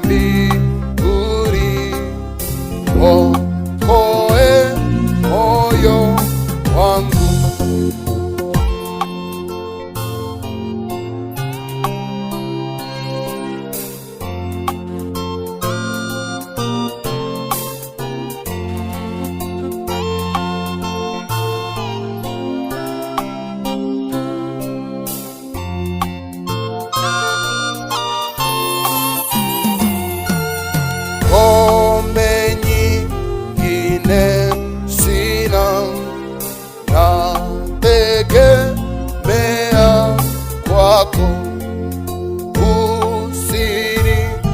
mbinguni, okoe moyo wangu. Ngome nyingine sina, nategemea kwako.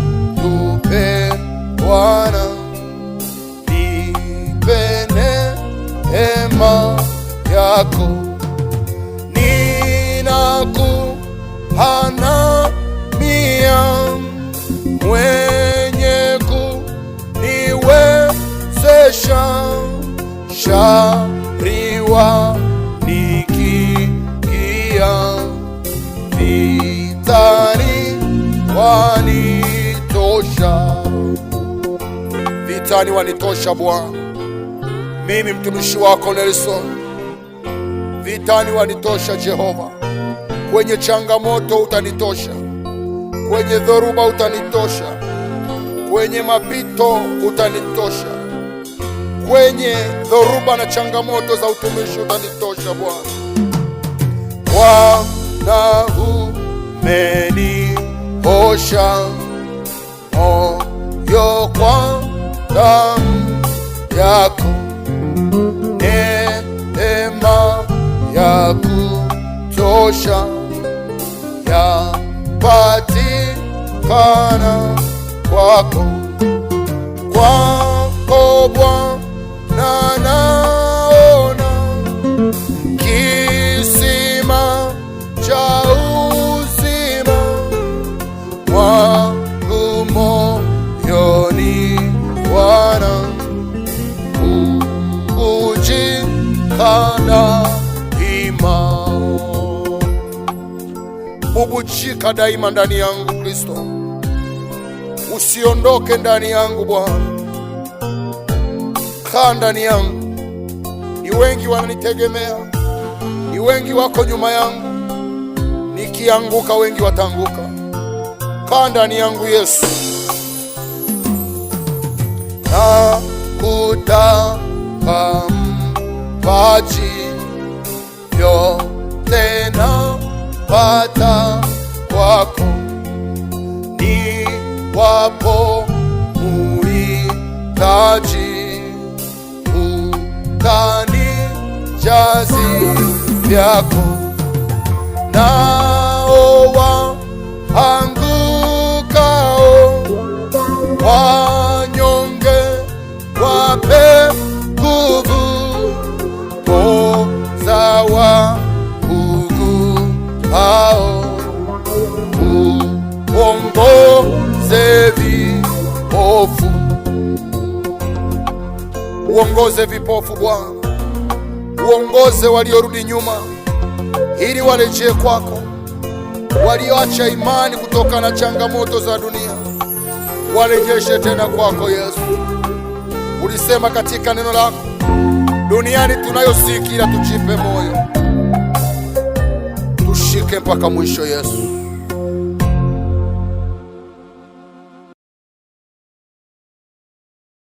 Usinitupe Bwana, nipe neema yako. Ninakuhanamia, mwenye kuniwezesha. Shauri wanikingia, vitani wanitosha. Vitani wanitosha Bwana, mimi mtumishi wako Nelson. Vitani wanitosha Jehova, kwenye changamoto utanitosha, kwenye dhoruba utanitosha, kwenye mapito utanitosha, kwenye dhoruba na changamoto za utumishi utanitosha Bwana. Bwana umeniosha moyo kwa damu yako, neema ya kutosha yapatikana kwako. Kwako Bwana naona kisima cha uzima wangu moyoni. Bwana bubujika daima ndani yangu Kristo, usiondoke ndani yangu Bwana, kaa ndani yangu. Ni wengi wananitegemea, ni wengi wako nyuma yangu, nikianguka wengi watanguka. Kaa ndani yangu Yesu. Na kutaka mpaji vyote napata kwako, ni wapo muhitaji utanijazi vyako. Nao waangukao wanyonge wape nguvu, poza waugua uongoze vipofu. Uongoze vipofu Bwana, uongoze waliorudi nyuma ili warejee kwako, walioacha imani kutokana na changamoto za dunia warejeshe tena kwako Yesu. Ulisema katika neno lako, duniani tunayosikia tujipe moyo, tushike mpaka mwisho Yesu.